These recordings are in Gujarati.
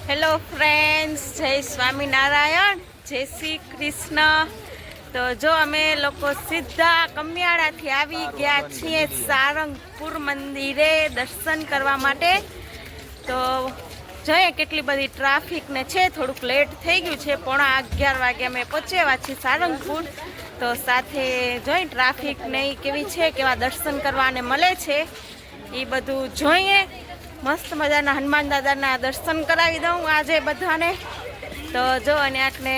હેલો ફ્રેન્ડ્સ, જય સ્વામિનારાયણ, જય શ્રી કૃષ્ણ. તો જો અમે લોકો સીધા કમિયાળાથી આવી ગયા છીએ સારંગપુર મંદિરે દર્શન કરવા માટે. તો જોઈએ કેટલી બધી ટ્રાફિક ને છે, થોડુંક લેટ થઈ ગયું છે. 11:15 વાગે અમે પહોંચ્યા છીએ સારંગપુર. તો સાથે જોઈ ટ્રાફિક ને કેવી છે, કેવા દર્શન કરવાને મળે છે એ બધું જોઈએ. મસ્ત મજાના હનુમાન દાદાના દર્શન કરાવી દઉં આજે બધાને. તો જો અને આટલે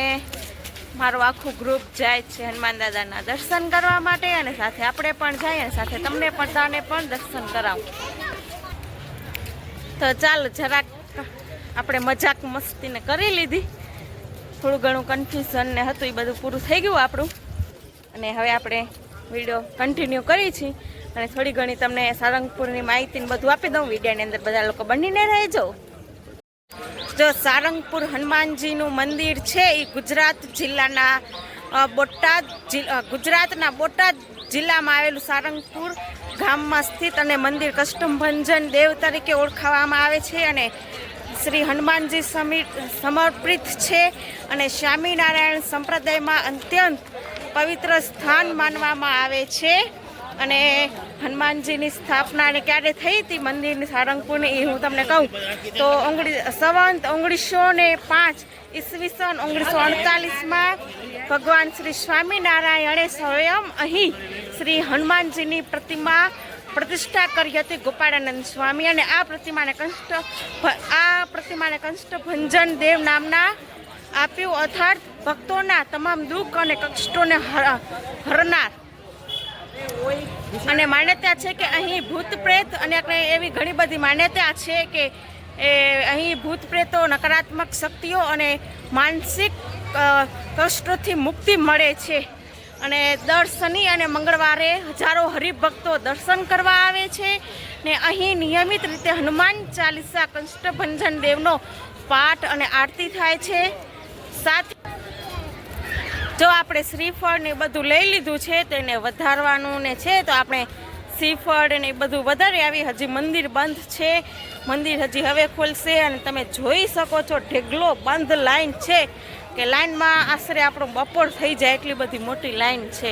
મારું આખું ગ્રુપ જાય છે હનુમાન દાદાના દર્શન કરવા માટે, અને સાથે આપણે પણ જઈએ અને સાથે તમને પણ તાને પણ દર્શન કરાવું. તો ચાલો, જરાક આપણે મજાક મસ્તીને કરી લીધી. થોડું ઘણું કન્ફ્યુઝન ને હતું એ બધું પૂરું થઈ ગયું આપણું, અને હવે આપણે વિડીયો કન્ટિન્યુ કરી છીએ. અને થોડી ઘણી તમને સારંગપુરની માહિતી બધું આપી દઉં. વિડીયોની અંદર બધા લોકો બનીને રહેજો. જો સારંગપુર હનુમાનજીનું મંદિર છે એ ગુજરાતના બોટાદ જિલ્લામાં આવેલું સારંગપુર ગામમાં સ્થિત અને મંદિર કષ્ટભંજન દેવ તરીકે ઓળખાવામાં આવે છે અને શ્રી હનુમાનજી સમર્પિત છે. અને સ્વામિનારાયણ સંપ્રદાયમાં અત્યંત પવિત્ર સ્થાન માનવામાં આવે છે. અને હનુમાનજીની સ્થાપના ક્યારે થઈ હતી મંદિરની સારંગપુરની એ હું તમને કહું તો સંવંત 1905 ઈસવીસન 1948માં ભગવાન શ્રી સ્વામિનારાયણે સ્વયં અહીં શ્રી હનુમાનજીની પ્રતિષ્ઠા કરી હતી, ગોપાળાનંદ સ્વામી. અને આ પ્રતિમાને કષ્ટભંજન દેવ નામના આપ્યું, અર્થાત ભક્તોના તમામ દુઃખ અને કષ્ટોને હરનાર. અને માન્યતા છે કે અહીં ભૂત પ્રેત અને એવી ઘણી બધી માન્યતા છે કે અહીં ભૂત પ્રેતો, નકારાત્મક શક્તિઓ અને માનસિક કષ્ટોથી મુક્તિ મળે છે. અને દર શનિ અને મંગળવારે હજારો હરિભક્તો દર્શન કરવા આવે છે ને અહીં નિયમિત રીતે હનુમાન ચાલીસા કષ્ટભંજન દેવનો પાઠ અને આરતી થાય છે. સાથે જો આપણે શ્રીફળ ને બધું લઈ લીધું છે તેને વધારવાનું ને છે, તો આપણે શ્રીફળ ને બધું વધારે આવી. હજી મંદિર બંધ છે, મંદિર હજી હવે ખોલશે. અને તમે જોઈ શકો છો ઢેગલો બંધ લાઈન છે કે લાઈનમાં આશરે આપણો બપોર થઈ જાય એટલી બધી મોટી લાઈન છે.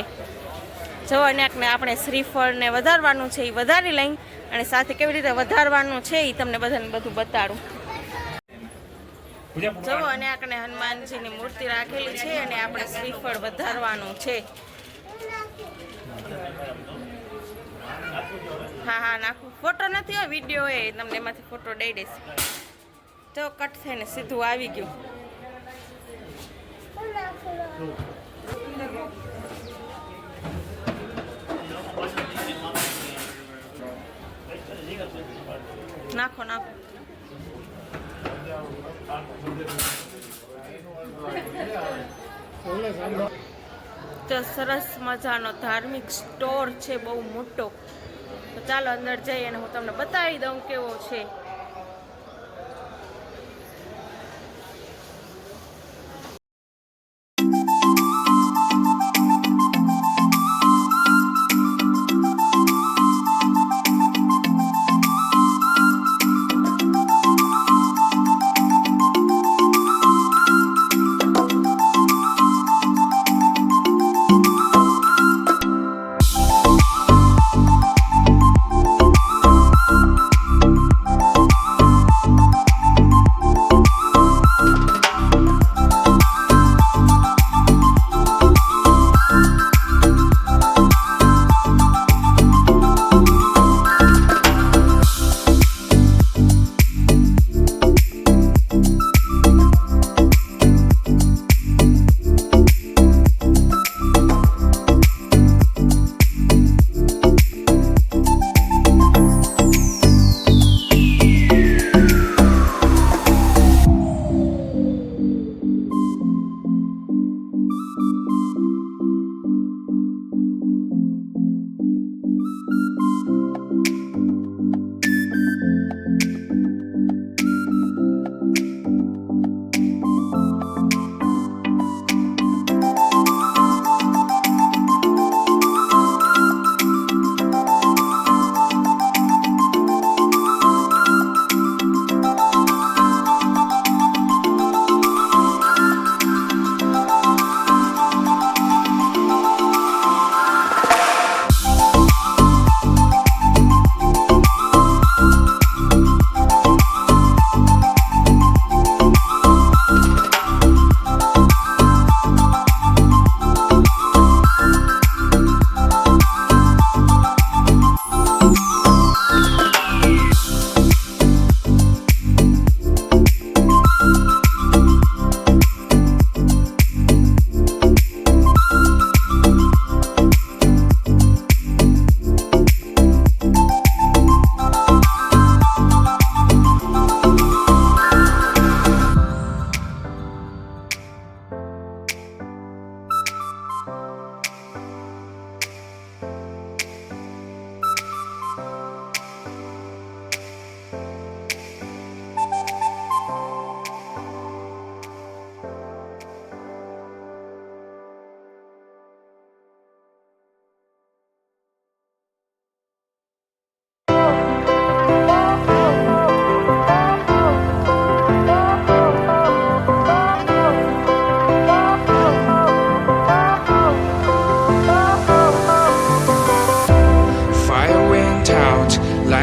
જો અને આપણે શ્રીફળ ને વધારવાનું છે એ વધારી લઈ, અને સાથે કેવી રીતે વધારવાનું છે એ તમને બધાને બધું બતાડું. જો અને આપણે હનુમાનજીની મૂર્તિ રાખેલી છે અને આપણે શ્રીફળ વધારવાનું છે. હા નાખું. ફોટો નથી હો, વિડીયો એ તમને એમાંથી ફોટો દઈ દઈશ. જો કટ થઈને સીધું આવી ગયું. નાખો. તો સરસ મજાનો ધાર્મિક સ્ટોર છે, બહુ મોટો. તો ચાલો અંદર જઈએ અને હું તમને બતાવી દઉં કેવો છે.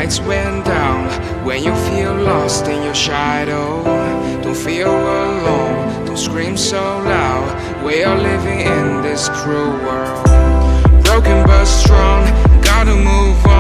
lights went down. When you feel lost in your shadow, don't feel alone, don't scream so loud. We are living in this cruel world, broken but strong, gotta move on.